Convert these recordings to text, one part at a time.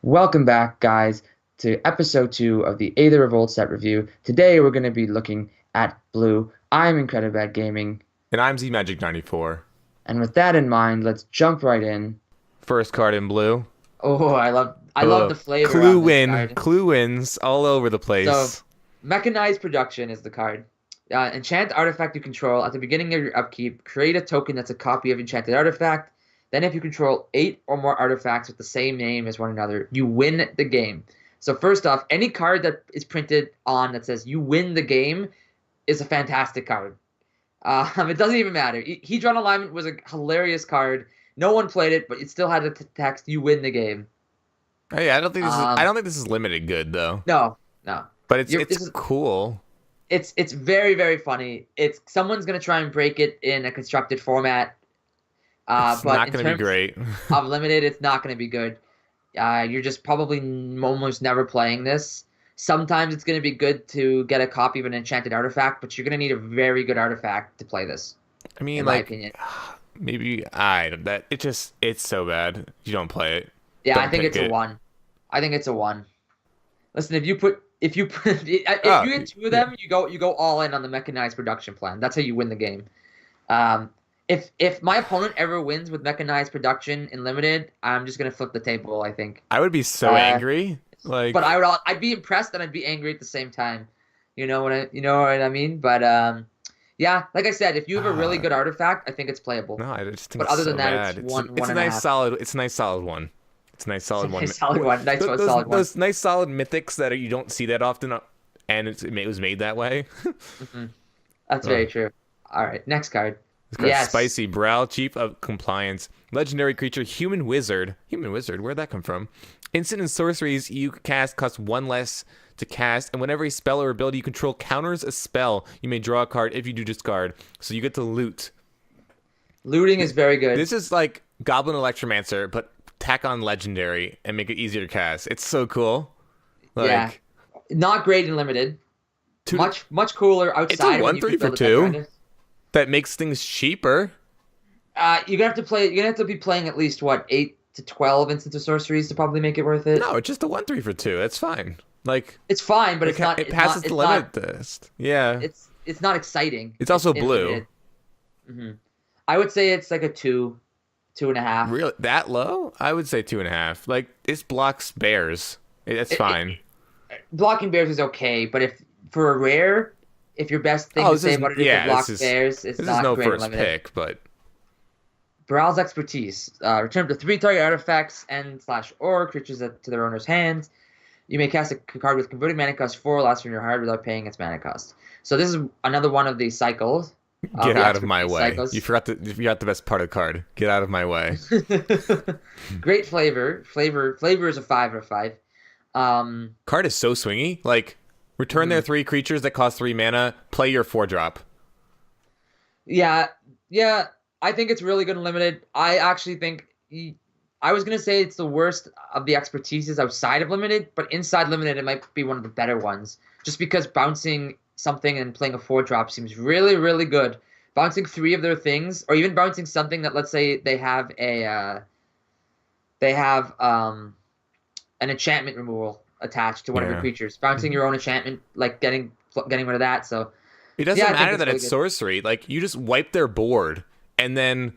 Welcome back, guys, to episode 2 of the Aether Revolt Set review. Today, we're going to be looking at blue. I'm Incredibad Gaming, And I'm zmagic 94. and with that in mind, let's jump right in. First card in blue. Oh, I love the flavor Clue on this win. card. Clue wins all over the So, place. Mechanized Production is the card. Enchant artifact you control at the beginning of your upkeep. Create a token that's a copy of enchanted artifact. Then, if you control 8 or more artifacts with the same name as one another, you win the game. So, first off, any card that is printed on that says you win the game is a fantastic card. It doesn't even matter. Hedron Alignment was a hilarious card. No one played it, but it still had a text, you win the game. Oh, yeah, I don't think this is limited good though. No, no. But it's This is cool. it's very, very funny. Someone's gonna try and break it in a constructed format. It's But not in going to be terms great. of limited, it's not gonna be good. You're just probably almost never playing this. Sometimes it's gonna be good to get a copy of an enchanted artifact, but you're gonna need a very good artifact to play this, I mean, in my like opinion. maybe it's so bad. You don't play it. Yeah, I Don't think pick it's a it. 1. I think it's a 1. Listen, if Oh, you get two of yeah. them, you go all in on the mechanized production plan. That's how you win the game. If my opponent ever wins with mechanized production in limited, I'm just gonna flip the table, I think. I would be so angry. But Like, I'd be impressed and I'd be angry at the same time. You know what I mean? But yeah, like I said, if you have a really good artifact, I think it's playable. no, I just think But it's other so than that, bad. it's one It's a and a nice half. solid. It's a nice solid one. It's a nice solid one. Nice solid one. Nice Those, solid one. those nice solid mythics that you don't see that often, and it was made that way. Mhm. That's very true. All right, next card. It's got Yes. Spicy Brow, Chief of Compliance, Legendary Creature, Human Wizard. Human Wizard, where'd that come from? Instant and sorceries you cast cost 1 less to cast, and whenever a spell or ability you control counters a spell, you may draw a card if you do discard. So you get to loot. Looting is very good. This is like Goblin Electromancer, but tack on Legendary and make it easier to cast. It's so cool. Like, Yeah. Not great in limited. two, Much cooler it's a outside. when you 1/3 can for build a deck around 2 it. that makes things cheaper. You're gonna have to play. You're gonna have to be playing at least what 8 to 12 instants of sorceries to probably make it worth it. No, it's just a 1/3 for 2. That's fine. Like, It's fine, but it's not. it It's passes not, the it's limit not, test. Yeah. it's not exciting. It's also in blue. limited. I would say it's like a 2, 2.5. Really? That low? I would say 2.5. Like, this blocks bears. That's fine. Blocking bears is okay, but if for a rare, if your best thing Oh, to this say is- about it is yeah, to block this is- bears, it's This not is no great in first limited. pick, but Baral's Expertise. Return up to 3 target artifacts and/or creatures to their owner's hands. You may cast a card with converted mana cost 4 less from your hand without paying its mana cost. So this is another one of these cycles. get the out of my Expertise way. cycles. You forgot the best part of the card. Get out of my way. Great flavor. Flavor is a 5 out of 5. Card is so swingy. Like, return their 3 creatures that cost 3 mana, play your 4-drop. Yeah. I think it's really good and limited. I actually think I was gonna say it's the worst of the expertises outside of limited, but inside limited it might be one of the better ones. Just because bouncing something and playing a 4-drop seems really, really good. Bouncing 3 of their things, or even bouncing something that, let's say they have an enchantment removal attached to one of your Yeah. creatures. Bouncing your own enchantment, like getting rid of that. So It doesn't yeah, I think matter it's that really it's good. sorcery. Like, you just wipe their board and then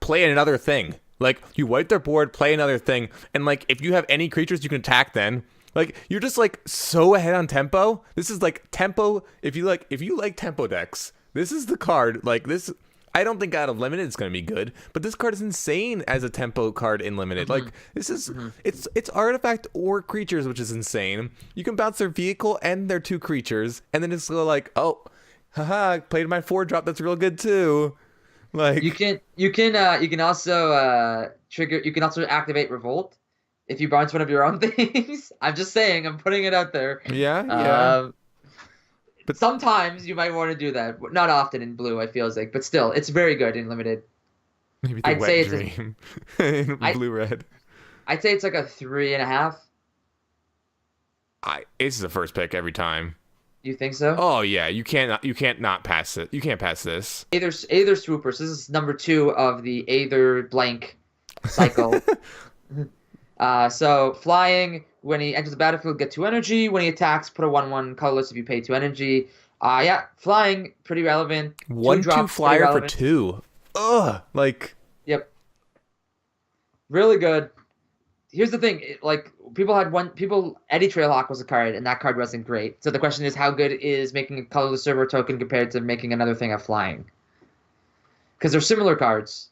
play another thing. Like, you wipe their board, play another thing, and like, if you have any creatures you can attack then. Like, you're just like so ahead on tempo. This is like tempo. If you like tempo decks, this is the card. Like, this, I don't think out of limited it's gonna be good, but this card is insane as a tempo card in limited. Like, this is it's artifact or creatures, which is insane. You can bounce their vehicle and their 2 creatures, and then it's go like, oh, haha, played my 4-drop. That's real good too. Like, You can also trigger. You can also activate Revolt if you bounce one of your own things. I'm just saying. I'm putting it out there. yeah. But sometimes you might want to do that. Not often in blue, I feels like, but still, it's very good in limited. Maybe the I'd wet say it's dream in I- blue red. I'd say it's like a 3.5. This is the first pick every time. You think so? Oh yeah, you can't not pass it. You can't pass this. Aether Swoopers. This is number 2 of the Aether blank cycle. So flying, when he enters the battlefield, get 2 energy. When he attacks, put a 1/1 colorless if you pay 2 energy. Yeah, flying, pretty relevant. 1/2 drops, pretty flyer for relevant. 2. Ugh, like. Yep. Really good. Here's the thing, people Eddie Trailhawk was a card, and that card wasn't great. So the question is, how good is making a colorless server token compared to making another thing of flying? Because they're similar cards,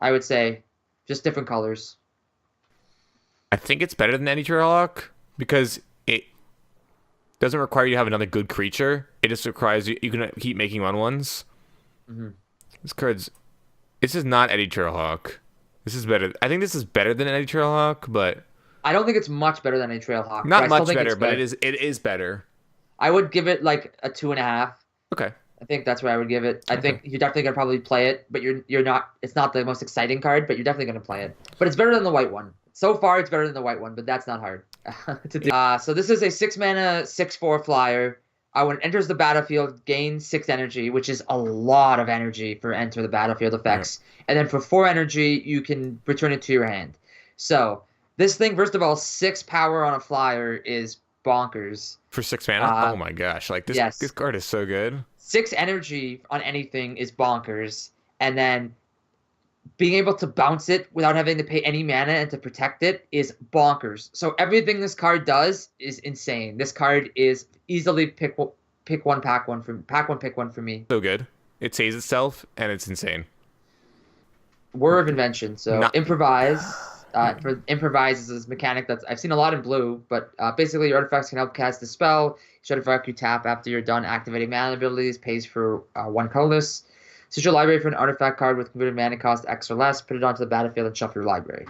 I would say, just different colors. I think it's better than Eddie Trailhawk because it doesn't require you to have another good creature. It just requires you can keep making 1/1s. Mm-hmm. This is not Eddie Trailhawk. This is better. I think this is better than Eddie Trailhawk, but I don't think it's much better than a Trailhawk. not much better, but it is better. I would give it like a 2.5. Okay. I think that's where I would give it. I think you're definitely gonna probably play it, but you're not. It's not the most exciting card, but you're definitely gonna play it. But it's better than the white one. So far, it's better than the white one, but that's not hard to do. So this is a 6-mana 6/4 flyer. When it enters the battlefield, gains 6 energy, which is a lot of energy for enter the battlefield effects. Yeah. And then for 4 energy, you can return it to your hand. So this thing, first of all, 6 power on a flyer is bonkers. For 6 mana? Oh my gosh! Like this card is so good. 6 energy on anything is bonkers, and then being able to bounce it without having to pay any mana and to protect it is bonkers. So everything this card does is insane. This card is easily pick one, pick one for me. So good. It saves itself, and it's insane. War of Invention. So improvise. For improvise is this mechanic that I've seen a lot in blue, but basically your artifacts can help cast the spell. Each artifact you tap after you're done activating mana abilities pays for 1 colorless. Search your library for an artifact card with converted mana cost X or less, put it onto the battlefield, and shuffle your library.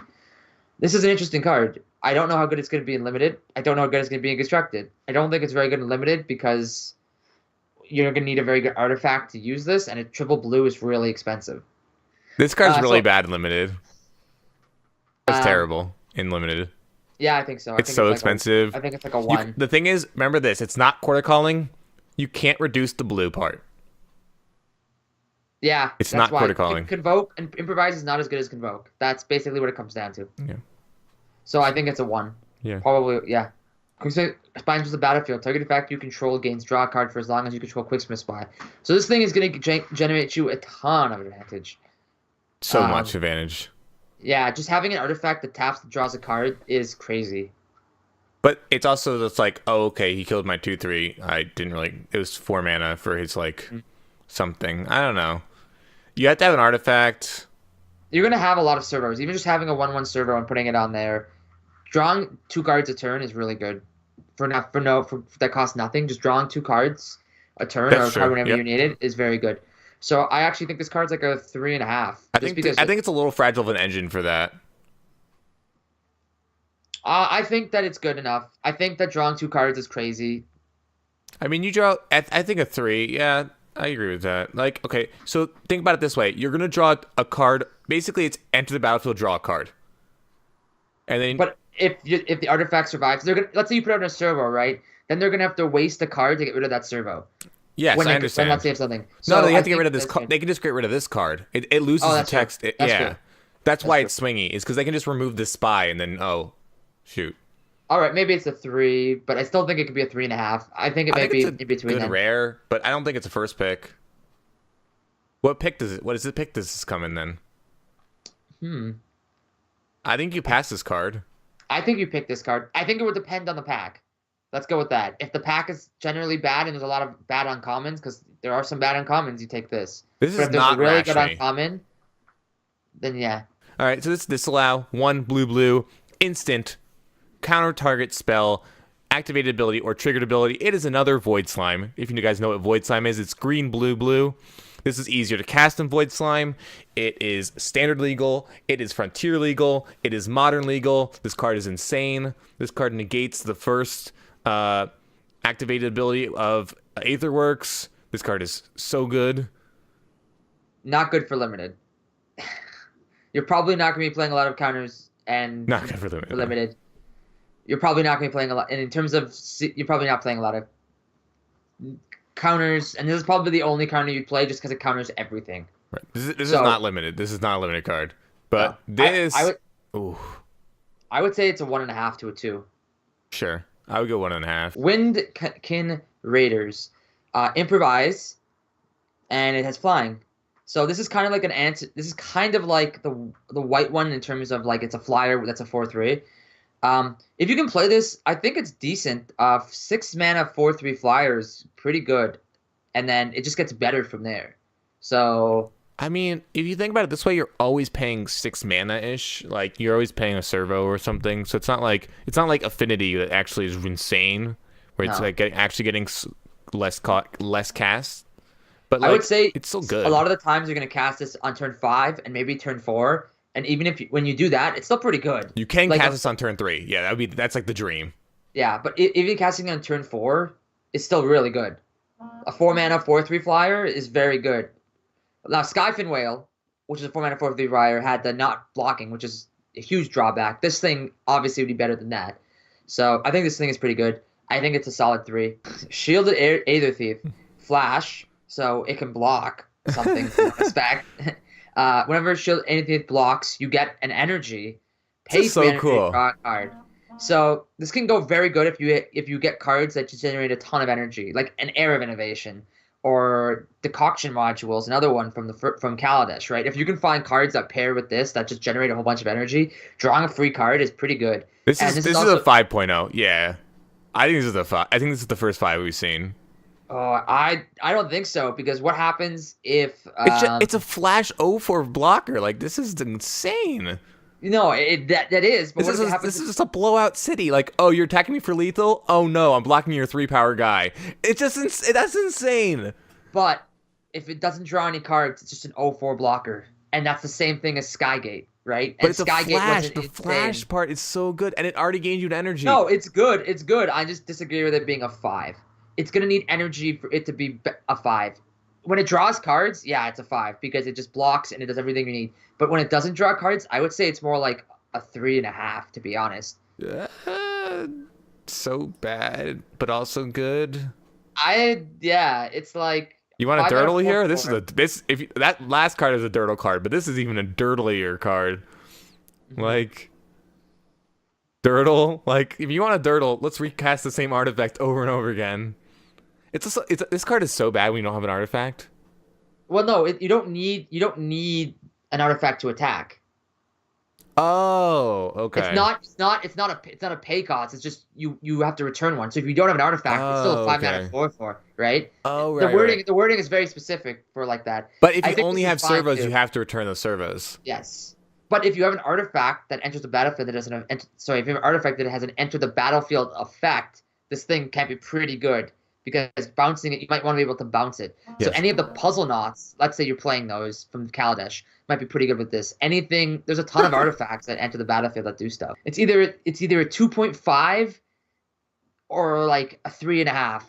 This is an interesting card. I don't know how good it's going to be in Limited. I don't know how good it's going to be in Constructed. I don't think it's very good in Limited because you're going to need a very good artifact to use this, and a triple blue is really expensive. This card's really bad in Limited. It's terrible in Limited. Yeah, I think so. It's so expensive. I think it's like a 1. The thing is, remember this, it's not quarter calling. You can't reduce the blue part. Yeah, it's not quarter calling. Convoke and improvise is not as good as convoke. That's basically what it comes down to. Yeah. So I think it's a 1. Yeah. Probably, yeah. Quicksmith Spy enters the battlefield. Target effect you control gains draw a card for as long as you control Quicksmith Spy. So this thing is going to generate you a ton of advantage. So much advantage. Yeah, just having an artifact that taps and draws a card is crazy. But it's also just like, oh, okay, he killed my 2/3. I didn't really. It was 4 mana for his something. I don't know. You have to have an artifact. You're gonna have a lot of servos. Even just having a 1/1 servo and putting it on there, drawing 2 cards a turn is really good. That costs nothing. Just drawing 2 cards a turn or a card whenever you need it is very good. So I actually think this card's like a 3.5. I think it's a little fragile of an engine for that. I think that it's good enough. I think that drawing 2 cards is crazy. I mean, you draw. I think a 3. Yeah, I agree with that. Like, okay, so think about it this way: you're gonna draw a card. Basically, it's enter the battlefield, draw a card, and then. But if the artifact survives, let's say you put it on a servo, right? Then they're gonna have to waste a card to get rid of that servo. Yes, I understand. Let's save something. So no, they have to get rid of this card. They can just get rid of this card. It loses the text. That's why it's swingy. Is because they can just remove the spy and then shoot. All right, maybe it's a 3, but I still think it could be a 3.5. I think it might be in between. Good rare, but I don't think it's a first pick. What pick does it? What is the pick? Does this come in then? I think you pass this card. I think you pick this card. I think it would depend on the pack. Let's go with that. If the pack is generally bad and there's a lot of bad uncommons, because there are some bad uncommons, you take this. This but is if there's not a really rationing. good uncommon, then yeah. All right, so this disallow 1 blue instant counter target spell, activated ability or triggered ability. It is another Void Slime. If you guys know what Void Slime is, it's green, blue. This is easier to cast than Void Slime. It is standard legal. It is frontier legal. It is modern legal. This card is insane. This card negates the first activated ability of Aetherworks. This card is so good. Not good for Limited. You're probably not going to be playing a lot of counters and not good for Limited. You're probably not going to be playing a lot. And in terms of, you're probably not playing a lot of counters. And this is probably the only counter you play just because it counters everything. Right. This is not Limited. This is not a Limited card. But this... I would say it's a 1.5 to a 2. Sure. I would go 1.5. Windkin Raiders. Improvise, and it has flying. So this is kind of like an answer. This is kind of like the white one in terms of like it's a flyer that's a 4/3. If you can play this, I think it's decent. 6 mana 4/3 flyers, pretty good, and then it just gets better from there. So I mean, if you think about it this way, you're always paying 6 mana-ish. Like, you're always paying a servo or something. So it's not like Affinity that actually is insane, where it's like actually getting less cast. But like, I would say it's still good. A lot of the times you're going to cast this on turn 5 and maybe turn 4. And even if when you do that, it's still pretty good. You can cast this on turn 3. Yeah, that's like the dream. Yeah, but even casting it on turn 4 is still really good. A 4 mana 4/3 flyer is very good. Now, Skyfin Whale, which is a 4 mana 4/3 flyer, had the not blocking, which is a huge drawback. This thing obviously would be better than that. So I think this thing is pretty good. I think it's a solid 3. Shielded Aether Thief. Flash, so it can block something from a spec. Whenever Aether Thief blocks, you get an energy. This is so cool. Draw a card. So this can go very good if you get cards that just generate a ton of energy, like an Air of Innovation or Decoction Modules, another one from Kaladesh, right? If you can find cards that pair with this that just generate a whole bunch of energy, drawing a free card is pretty good. This is a 5.0. Yeah, I think this is the first 5 we've seen. Oh, I don't think so, because what happens if it's a flash 0 blocker? Like, this is insane. No, that is. But this is just a blowout city. Like, oh, you're attacking me for lethal? Oh no, I'm blocking your 3-power guy. It's just that's insane. But if it doesn't draw any cards, it's just an 0/4 blocker, and that's the same thing as Skygate, right? But it's a flash. The flash part is so good, and it already gained you energy. No, it's good. It's good. I just disagree with it being a 5. It's gonna need energy for it to be a 5. When it draws cards, yeah, it's a 5 because it just blocks and it does everything you need. But when it doesn't draw cards, I would say it's more like a 3.5, to be honest. So bad, but also good. It's like. You want a dirtle here? That last card is a dirtle card, but this is even a dirtlier card. Like, dirtle. Like, if you want a dirtle, let's recast the same artifact over and over again. This card is so bad when you don't have an artifact. Well, no, you don't need an artifact to attack. Oh, okay. It's not a pay cost. It's just you have to return one. So if you don't have an artifact, it's still a 5 mana 4/4, right? Oh, right. The wording is very specific for like that. But if you only have servos, you have to return those servos. Yes. But if you have an artifact that enters the battlefield if you have an artifact that has an enter the battlefield effect, this thing can be pretty good. Because bouncing it, you might want to be able to bounce it. Yes. So any of the puzzle knots, let's say you're playing those from Kaladesh, might be pretty good with this. There's a ton of artifacts that enter the battlefield that do stuff. It's either a 2.5 or like a 3.5.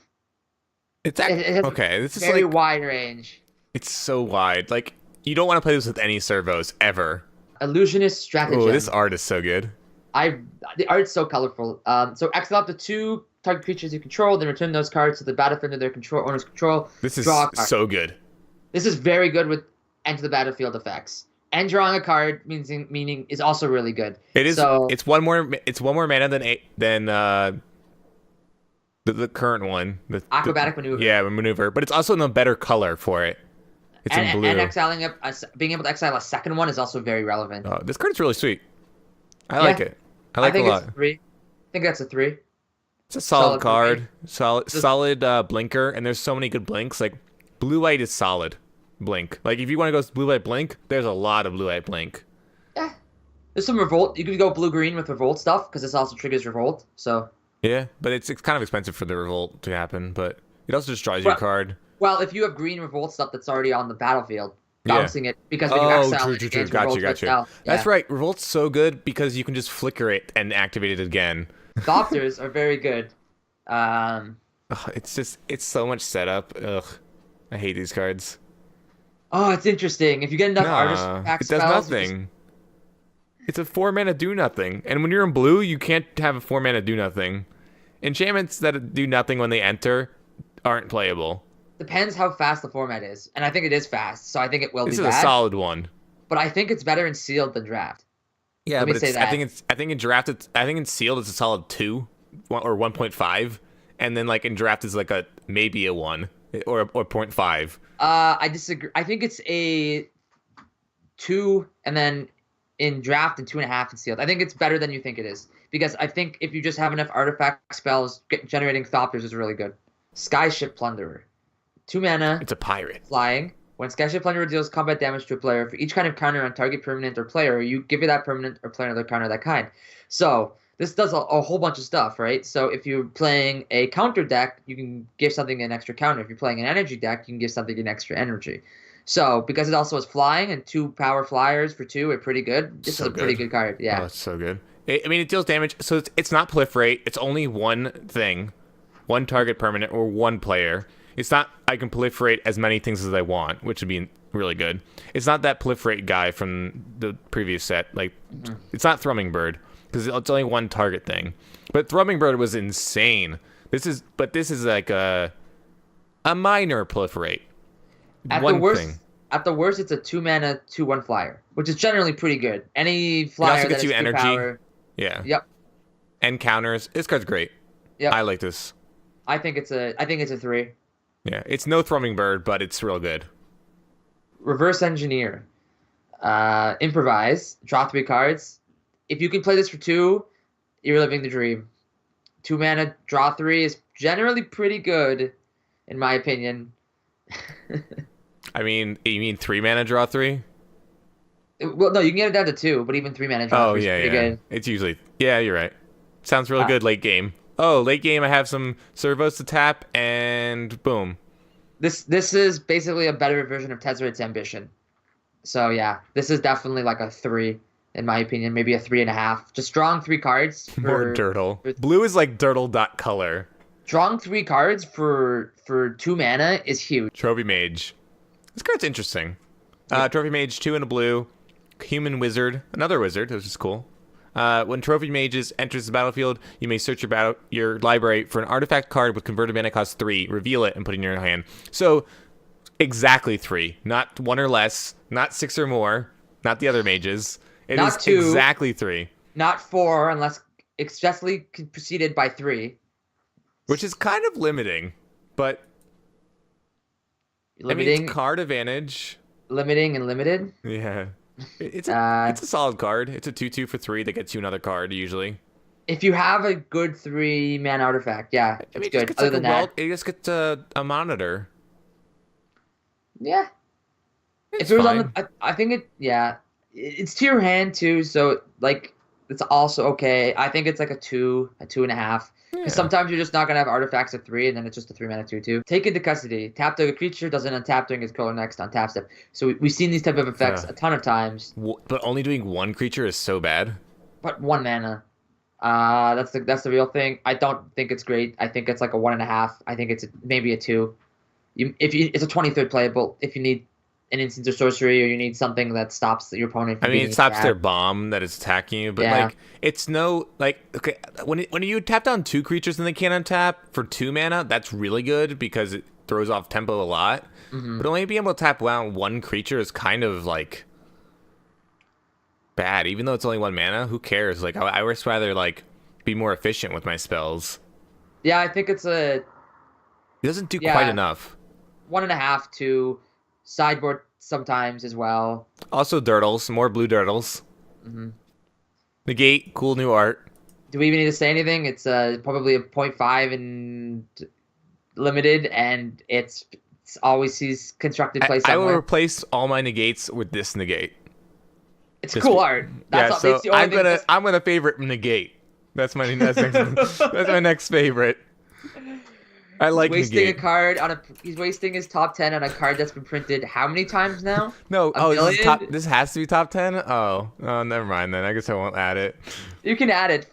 It has okay. This is very wide range. It's so wide. Like, you don't want to play this with any servos ever. Illusionist Stratagem. Oh, this art is so good. The art's so colorful. So exile up to 2 target creatures you control, then return those cards to the battlefield under their owner's control. This is so good. This is very good with enter the battlefield effects. And drawing a card meaning is also really good. It is. So, it's one more mana than the current one. Acrobatic Maneuver. Yeah, maneuver. But it's also in a better color for it. It's in blue. And being able to exile a second one is also very relevant. Oh, this card's really sweet. I like it. I like it a lot. It's a 3. I think that's a 3. It's a solid card. Solid blinker, and there's so many good blinks. Like, blue-white is solid blink. Like, if you want to go blue-white blink, there's a lot of blue-white blink. Yeah. There's some revolt. You could go blue-green with revolt stuff, because this also triggers revolt, so. Yeah, but it's kind of expensive for the revolt to happen, but it also just draws you a card. Well, if you have green revolt stuff that's already on the battlefield, bouncing it, because when you exile true. Gotcha. Yeah. That's right. Revolt's so good because you can just flicker it and activate it again. Doctors are very good. It's so much setup. Ugh, I hate these cards. Oh, it's interesting. If you get enough artifact it does spells, nothing. It's a 4 mana do nothing, and when you're in blue, you can't have a 4 mana do nothing. Enchantments that do nothing when they enter aren't playable. Depends how fast the format is, and I think it is fast, so I think it will be bad. This is a solid one. But I think it's better in sealed than draft. Yeah, Let me but say it's that. I think in draft I think in sealed it's a solid 2 or 1.5, and then like in draft is like a maybe a 1 or 0.5. I disagree. I think it's a 2, and then in draft and 2.5 in sealed. I think it's better than you think it is because I think if you just have enough artifact spells, generating Thopters is really good. Skyship Plunderer, 2 mana, It's a pirate. flying. When Skyship Plunderer deals combat damage to a player, for each kind of counter on target permanent or player, you give it that permanent or play another counter of that kind. So this does a whole bunch of stuff, right? So if you're playing a counter deck, you can give something an extra counter. If you're playing an energy deck, you can give something an extra energy. So because it also has flying and 2 power flyers for 2 are pretty good. This So is a pretty good. good card. Oh, Yeah. it's so good. I mean, it deals damage, so it's not proliferate. It's only one thing, one target permanent or one player. It's not I can proliferate as many things as I want, which would be really good. It's not that proliferate guy from the previous set. Like, it's not Thrumming Bird because it's only one target thing. But Thrumming Bird was insane. This is like a minor proliferate. At One the worst, thing. at the worst, it's a 2 mana 2/1 flyer, which is generally pretty good. Any It flyer also that gets has you 2 energy. power. Yeah. Yep. And counters. This card's great. Yep. I like this. I think it's a 3. Yeah. It's no Thrumming Bird, but it's real good. Reverse Engineer. Improvise. Draw 3 cards. If you can play this for 2, you're living the dream. 2 mana, draw 3 is generally pretty good, in my opinion. I mean, you mean 3 mana draw 3? Well, no, you can get it down to 2, but even 3 mana draw Oh 3 is yeah, pretty yeah. good. It's usually you're right. Sounds really Uh, good late game. Oh, late game I have some servos to tap and boom. This is basically a better version of Tezzeret's Ambition. So yeah, this is definitely like a 3, in my opinion, maybe a 3.5. Just drawing 3 cards More for Dirtle. Blue is like Dirtle.color. drawing 3 cards for 2 mana is huge. Trophy Mage. This card's interesting. Trophy Mage, 2 and a blue. Human Wizard, another wizard, which is cool. When Trophy Mages enters the battlefield, you may search your library for an artifact card with converted mana cost 3, reveal it, and put it in your hand. So, exactly 3. Not 1 or less, not 6 or more, not the other mages. It Not is 2. exactly 3. Not 4 unless expressly preceded by 3. Which is kind of limiting, but I mean, Limiting, it's card advantage. limiting, and limited. Yeah. It's Uh, a solid card. It's a 2/2 for 3 that gets you another card, usually. If you have a good 3 mana artifact, yeah, I it's mean, it just good. gets Other like than that, it just gets a monitor. yeah. It's If it was fine. on I think it's to your hand too, so like it's also okay. I think it's like a 2.5. Yeah. Because sometimes you're just not gonna have artifacts at 3, and then it's just a 3 mana 2/2. Take into custody. Tap the creature doesn't untap during its color next on tap step. So we've seen these type of effects Yeah. a ton of times. But only doing one creature is so bad. But 1 mana. That's the real thing. I don't think it's great. I think it's like a 1.5. I think it's maybe a 2. It's a 23rd playable if you need an instant or sorcery, or you need something that stops your opponent from I mean, being it stops bad. their bomb that is attacking you, but Yeah. like it's no like okay when you tap down 2 creatures and they can't untap for 2 mana, that's really good because it throws off tempo a lot. Mhm. But only being able to tap down 1 creature is kind of like bad, even though it's only 1 mana. Who cares? Like I would rather like be more efficient with my spells. Yeah, I think it's a It doesn't do Yeah. quite enough. 1.5 to sideboard sometimes as well. Also, Dirtles, more blue Dirtles. Hmm. Negate, cool new art. Do we even need to say anything? It's probably a 0.5 in limited, and it's always sees constructed play I will somewhere. replace all my negates with this negate. It's just cool be- art. That's Yeah, all, so it's the only thing I'm gonna favorite negate. That's my next, that's my next favorite. I like wasting negate. a card on he's wasting his top 10 on a card that's been printed how many times now? No, A this is million? this has to be top 10. Oh, never mind then. I guess I won't add it. You can add it.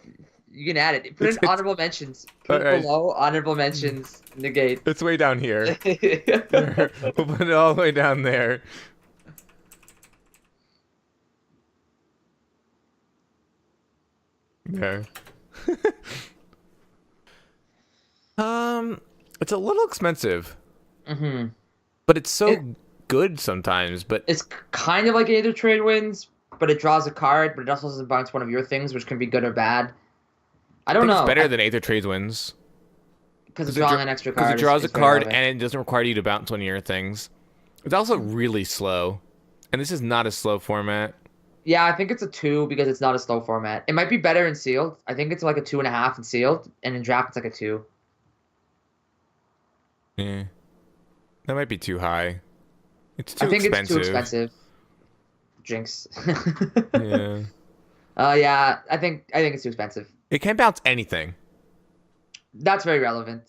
You can add it. Put in It's- honorable mentions. Put Alright. below honorable mentions. Negate. It's way down here. We'll put it all the way down there. There. It's a little expensive, Hmm. but it's so good sometimes. But It's kind of like Aether Trade Winds, but it draws a card, but it also doesn't bounce one of your things, which can be good or bad. I I don't think it's know. better than Aether Trades wins. Because it's drawing an extra card. Because it draws is a very card relevant. and it doesn't require you to bounce one of your things. It's also really slow. And this is not a slow format. Yeah, I think it's a 2 because it's not a slow format. It might be better in sealed. I think it's like a 2.5 in sealed, and in draft it's like a 2. Yeah. That might be too high. It's too I think expensive. it's too expensive. Jinx. Yeah. Yeah, I think it's too expensive. It can bounce anything. That's very relevant.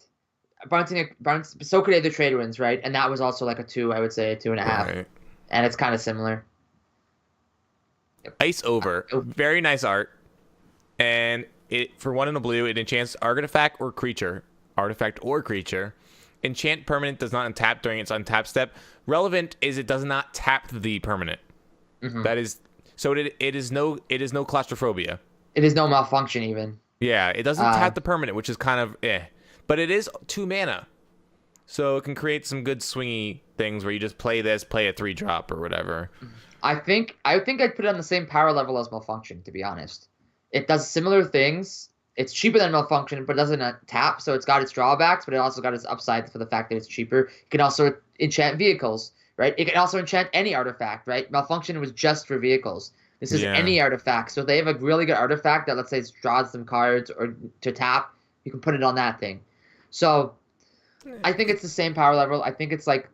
So could Aether Trade wins, right? And that was also like a 2, I would say, 2.5. Right. And it's kind of similar. Ice Over. Very nice art. And it for 1 in a blue, it enchants artifact or creature. Artifact or creature. Enchant permanent does not untap during its untap step. Relevant is it does not tap the permanent. Mm-hmm. That is so it is no claustrophobia. It is no malfunction even. Yeah, it doesn't tap the permanent, which is kind of but it is 2 mana. So it can create some good swingy things where you just play this, play a 3-drop or whatever. I think I'd put it on the same power level as malfunction, to be honest. It does similar things. It's cheaper than malfunction, but it doesn't tap, so it's got its drawbacks, but it also got its upside for the fact that it's cheaper. It can also enchant vehicles, right? It can also enchant any artifact, right? Malfunction was just for vehicles. This is any artifact. So if they have a really good artifact that, let's say, draws some cards or to tap, you can put it on that thing. So I think it's the same power level. I think it's like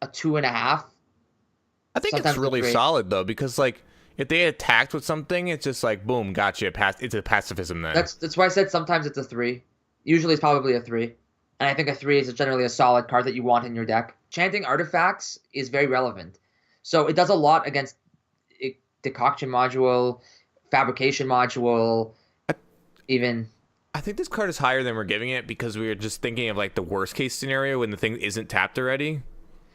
a 2.5. I think Sometimes it's really solid though, because like if they attacked with something, it's just like boom, gotcha. It's a pacifism then. That's why I said sometimes it's a 3. Usually it's probably a 3. And I think a 3 is generally a solid card that you want in your deck. Chanting artifacts is very relevant. So it does a lot against decoction module, fabrication module, even. I think this card is higher than we're giving it because we were just thinking of like the worst case scenario when the thing isn't tapped already.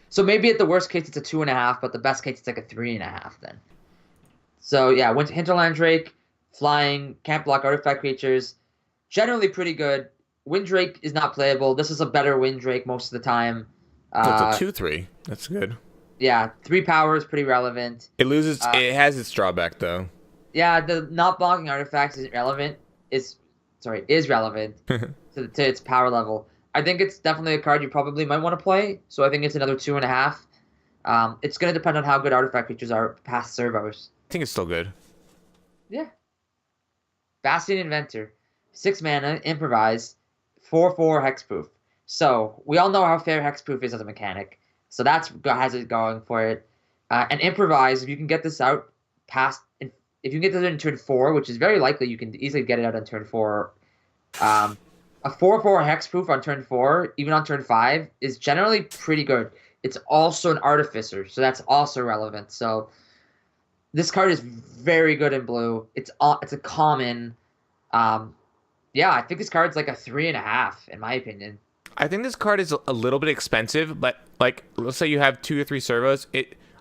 So maybe at the worst case it's a 2.5, but the best case it's like a 3.5 then. So yeah, Hinterland Drake, flying, can't block artifact creatures, generally pretty good. Windrake is not playable. This is a better Windrake most of the time. It's a 2/3. That's good. Yeah, 3 power is pretty relevant. It loses. It has its drawback though. Yeah, the not blocking artifacts isn't relevant. Is relevant to its power level. I think it's definitely a card you probably might want to play. So I think it's another 2.5. It's going to depend on how good artifact creatures are past servos. I think it's still good. Yeah. Bastion Inventor, 6 mana, improvised, 4/4 hexproof. So we all know how fair hexproof is as a mechanic. So that's has it going for it. And improvise, if you can get this out past, if you can get this in turn 4, which is very likely, you can easily get it out on turn 4. A 4/4 hexproof on turn 4, even on turn 5, is generally pretty good. It's also an artificer, so that's also relevant. So this card is very good in blue. It's a common. Yeah, I think this card's like a 3.5 in my opinion. I think this card is a little bit expensive, but like let's say you have 2 or 3 servos.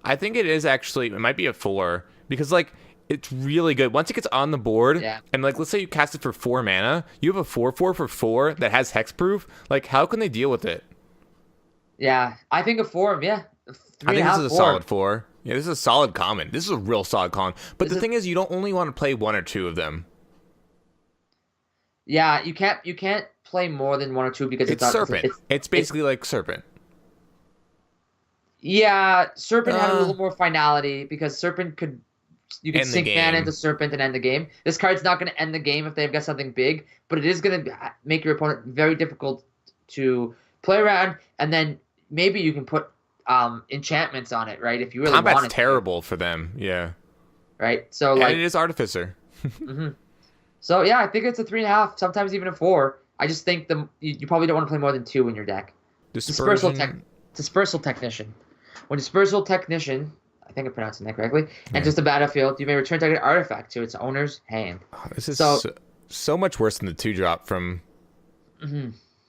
I think it is actually it might be a 4 because like it's really good. Once it gets on the board, and like let's say you cast it for 4 mana, you have a 4/4 for 4 that has hexproof. Like how can they deal with it? Yeah, I think a 4. Yeah, I think this is a solid 4. Yeah, this is a solid common. This is a real solid common. But the thing is, you don't only want to play 1 or 2 of them. Yeah, you can't play more than 1 or 2 because it's Serpent. It's basically like Serpent. Yeah, Serpent had a little more finality because Serpent you can sink mana into Serpent and end the game. This card's not going to end the game if they've got something big, but it is going to make your opponent very difficult to play around, and then maybe you can put enchantments on it, right? If you really want it. Combat's terrible for them, yeah. Right? So and it is Artificer. Mm-hmm. So yeah, I think it's a 3.5, sometimes even a 4. I just think you probably don't want to play more than 2 in your deck. Dispersal Technician. When Dispersal Technician, I think I'm pronouncing that correctly, enters the battlefield, you may return target artifact to its owner's hand. Oh, this is so much worse than the 2-drop from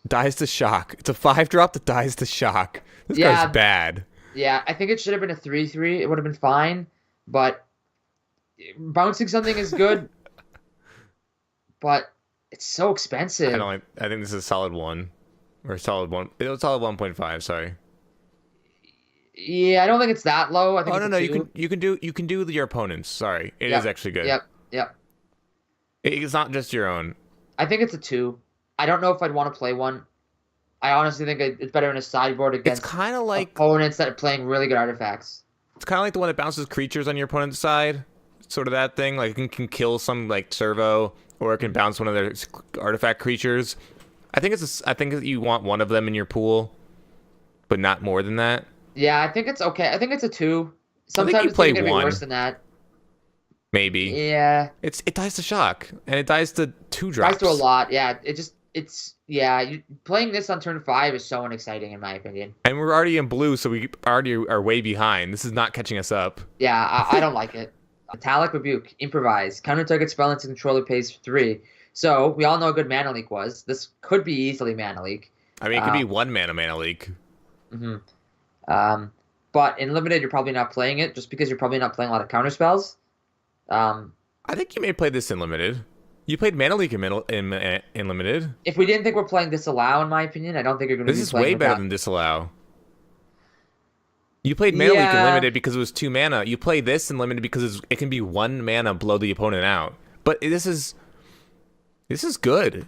Dies to Shock. It's a 5-drop that dies to Shock. This guy's bad. Yeah, I think it should have been a 3/3. It would have been fine, but bouncing something is good, but it's so expensive. I think this is a solid 1. Or a solid 1. It was solid 1.5, sorry. Yeah, I don't think it's that low. I think Oh it's no a no, 2. you can do your opponents. Sorry, it is Yep. actually good. Yep. It's not just your own. I think it's a 2. I don't know if I'd want to play one. I honestly think it's better in a sideboard It's against kind of like opponents that are playing really good artifacts. the one that bounces creatures on your opponent's side. Sort of that thing. Like it can kill some like servo, or it can bounce one of their artifact creatures. I think that you want one of them in your pool, but not more than that. Yeah, I think it's okay. I think it's a 2. I think Sometimes you it's play gonna be one. worse than that. Maybe. Yeah. It dies to shock, and it dies to 2 Tries drops. to a lot. Yeah, playing this on turn 5 is so unexciting in my opinion. And we're already in blue, so we already are way behind. This is not catching us up. Yeah, I don't like it. Metallic Rebuke, improvised. Counter target spell until controller pays 3. So we all know a good mana leak was. This could be easily mana leak. I mean, it could be 1 mana leak. But in limited, you're probably not playing it just because you're probably not playing a lot of counter spells. I think you may play this in limited. You played mana leak in limited. If we didn't think we're playing Disallow, in my opinion, I don't think you're going to be This is playing way with better that. than Disallow. You played mana leak in limited because it was 2 mana. You play this in limited because it can be 1 mana, blow the opponent out. But this is good.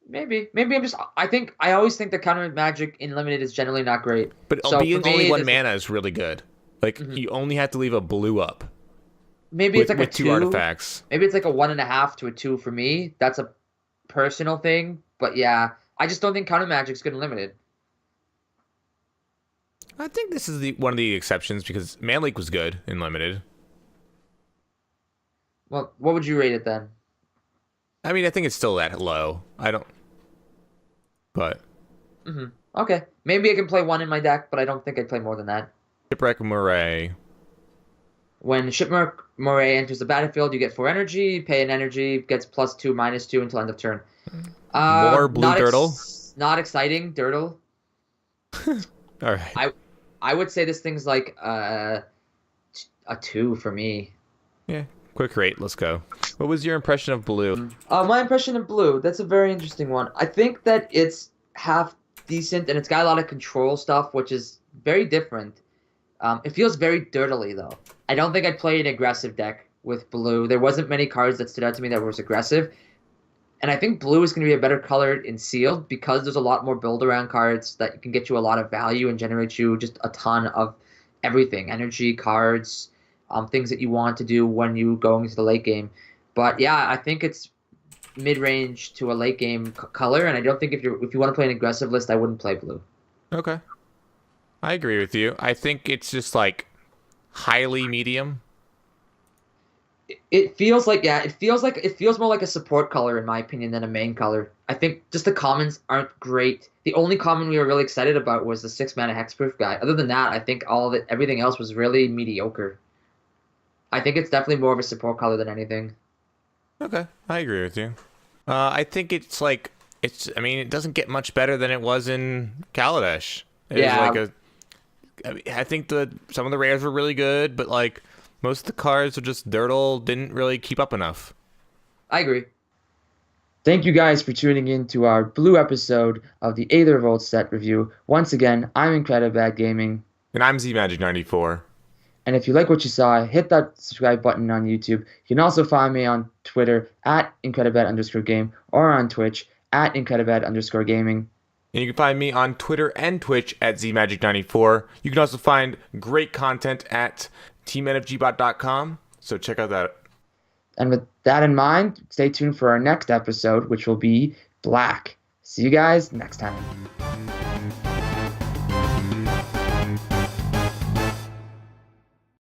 Maybe I always think that counter magic in limited is generally not great. But So being for me, only 1 this- mana is really good. Like you only have to leave a blue up Maybe with, it's like a with 2 2. artifacts. Maybe it's like a 1.5 to a 2 for me. That's a personal thing. But yeah, I just don't think counter magic's good in limited. I think this is one of the exceptions because mana leak was good in limited. Well, what would you rate it then? I mean, I think it's still that low. I don't. But Okay, maybe I can play 1 in my deck, but I don't think I'd play more than that. Shipwreck Moray. When Shipwreck Moray enters the battlefield, you get 4 energy, pay an energy, gets +2/-2 until end of turn. More blue Dirtle? Not exciting, Dirtle. All right. I would say this thing's like a 2 for me. Yeah. Quick rate. Let's go. What was your impression of blue? My impression of blue, that's a very interesting one. I think that it's half decent, and it's got a lot of control stuff, which is very different. It feels very dirtily, though. I don't think I'd play an aggressive deck with blue. There wasn't many cards that stood out to me that was aggressive. And I think blue is going to be a better color in sealed because there's a lot more build-around cards that can get you a lot of value and generate you just a ton of everything. Energy, cards, things that you want to do when you go into the late game. But yeah, I think it's mid-range to a late game color, and I don't think if you want to play an aggressive list, I wouldn't play blue. Okay. I agree with you. I think it's just like highly medium. It feels like it feels more like a support color in my opinion than a main color. I think just the commons aren't great. The only common we were really excited about was the 6 mana hexproof guy. Other than that, I think everything else was really mediocre. I think it's definitely more of a support color than anything. Okay, I agree with you. I think it's like I mean, it doesn't get much better than it was in Kaladesh. I think some of the rares were really good, but like most of the cards are just dirtle, didn't really keep up enough. I agree. Thank you guys for tuning in to our blue episode of the Aether Revolt Set review. Once again, I'm Incredibad Gaming. And I'm zmagic94. And if you like what you saw, hit that subscribe button on YouTube. You can also find me on Twitter at Incredibad_game or on Twitch at Incredibad_gaming. And you can find me on Twitter and Twitch at zmagic94. You can also find great content at teamnfgbot.com. So check out that. And with that in mind, stay tuned for our next episode, which will be Black. See you guys next time.